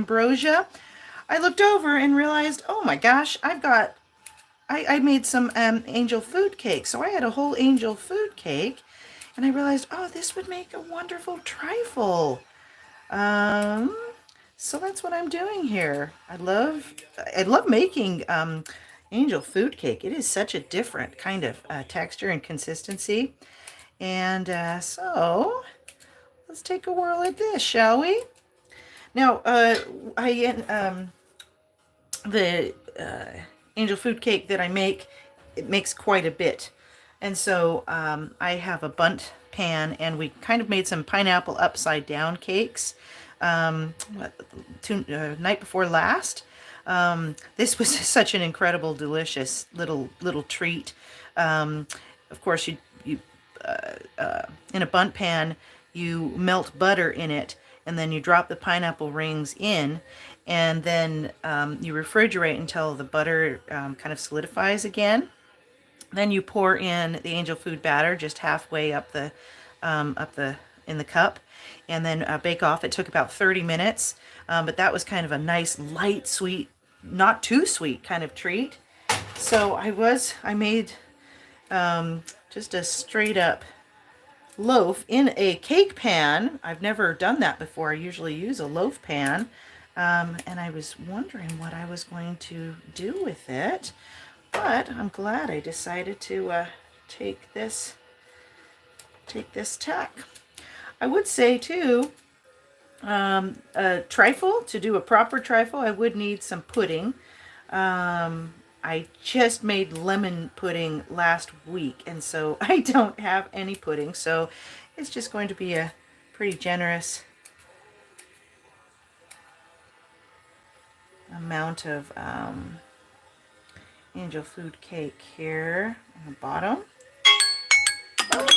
Ambrosia, I looked over and realized, oh my gosh, I made some angel food cake. So I had a whole angel food cake, and I realized, oh, this would make a wonderful trifle. Um, so that's what I'm doing here. I love making angel food cake. It is such a different kind of texture and consistency. And so let's take a whirl at this, shall we? Now, the angel food cake that I make, it makes quite a bit. And so I have a bundt pan, and we kind of made some pineapple upside down cakes night before last. This was such an incredible, delicious little treat. Of course, you in a bundt pan, you melt butter in it, and then you drop the pineapple rings in, and then you refrigerate until the butter kind of solidifies again. Then you pour in the angel food batter just halfway up the in the cup, and then bake off. It took about 30 minutes, but that was kind of a nice light sweet, not too sweet kind of treat. So I made just a straight up loaf in a cake pan. I've never done that before. I usually use a loaf pan. And I was wondering what I was going to do with it, but I'm glad I decided to take this tack. I would say too, a trifle, to do a proper trifle, I would need some pudding. I just made lemon pudding last week, and so I don't have any pudding, so it's just going to be a pretty generous amount of angel food cake here on the bottom. Oh.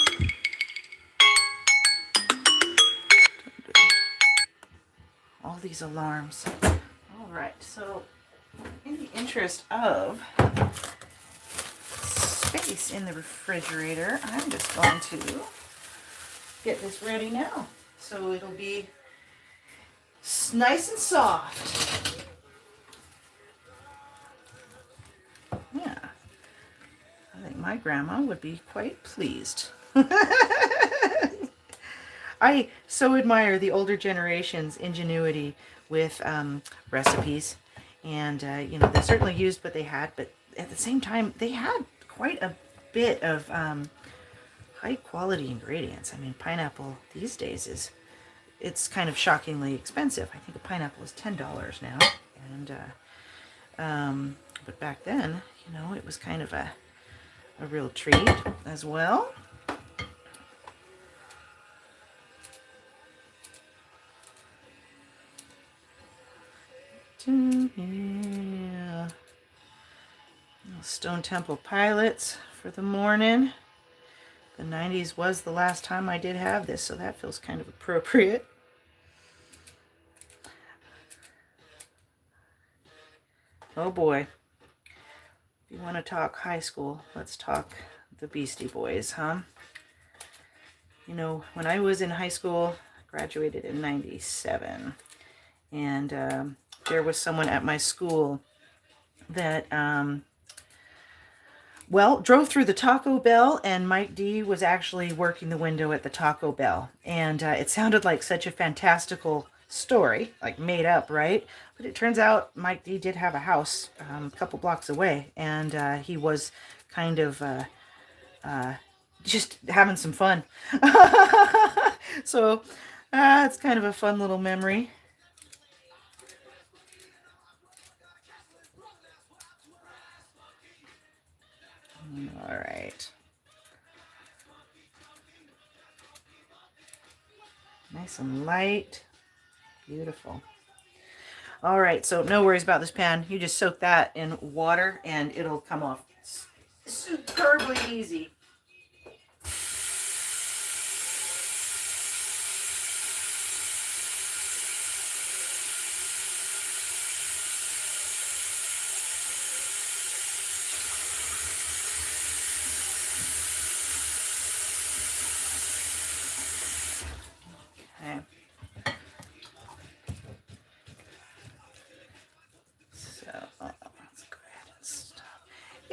All these alarms. All right, so in the interest of space in the refrigerator, I'm just going to get this ready now, so it'll be nice and soft. Yeah, I think my grandma would be quite pleased. I so admire the older generation's ingenuity with recipes, and they certainly used what they had, but at the same time, they had quite a bit of high quality ingredients. I mean, pineapple these days it's kind of shockingly expensive. I think a pineapple is $10 now, and but back then, it was kind of a real treat as well. Yeah. Stone Temple Pilots for the morning. The 90s was the last time I did have this, so that feels kind of appropriate. Oh boy. If you want to talk high school, let's talk the Beastie Boys, huh? When I was in high school, I graduated in 97, and there was someone at my school that drove through the Taco Bell, and Mike D was actually working the window at the Taco Bell. And it sounded like such a fantastical story, like made up, right? But it turns out Mike D did have a house a couple blocks away, and he was kind of just having some fun. So it's kind of a fun little memory. All right. Nice and light. Beautiful. All right, so no worries about this pan. You just soak that in water and it'll come off superbly easy.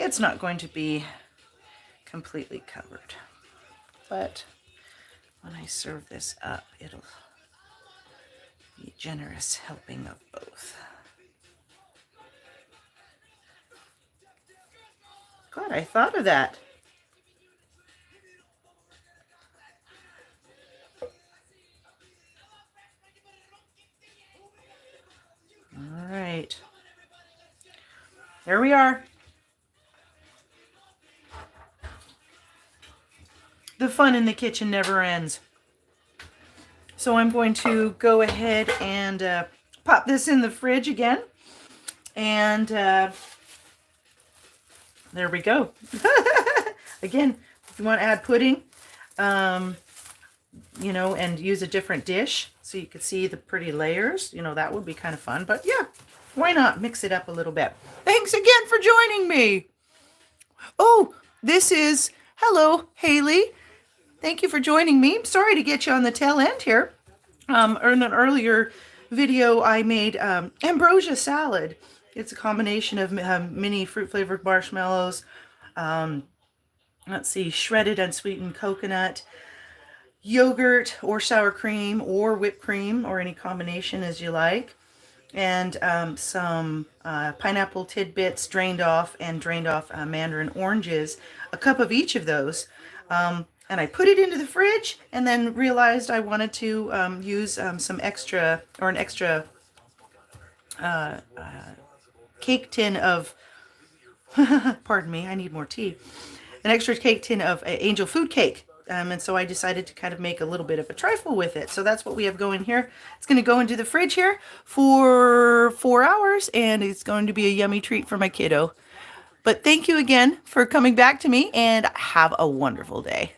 it's not going to be completely covered. But when I serve this up, it'll be a generous helping of both. God, I thought of that. All right. There we are. The fun in the kitchen never ends. So I'm going to go ahead and pop this in the fridge again. And there we go. Again, if you want to add pudding, you know, and use a different dish so you could see the pretty layers, you know, that would be kind of fun. But yeah, why not mix it up a little bit? Thanks again for joining me. Oh, this is, hello, Haley. Thank you for joining me. I'm sorry to get you on the tail end here. In an earlier video, I made ambrosia salad. It's a combination of mini fruit-flavored marshmallows, let's see, shredded unsweetened coconut, yogurt or sour cream or whipped cream or any combination as you like, and some pineapple tidbits drained off mandarin oranges, a cup of each of those. And I put it into the fridge and then realized I wanted to use an extra cake tin of, pardon me, I need more tea, an extra cake tin of angel food cake. And so I decided to kind of make a little bit of a trifle with it. So that's what we have going here. It's going to go into the fridge here for 4 hours, and it's going to be a yummy treat for my kiddo. But thank you again for coming back to me, and have a wonderful day.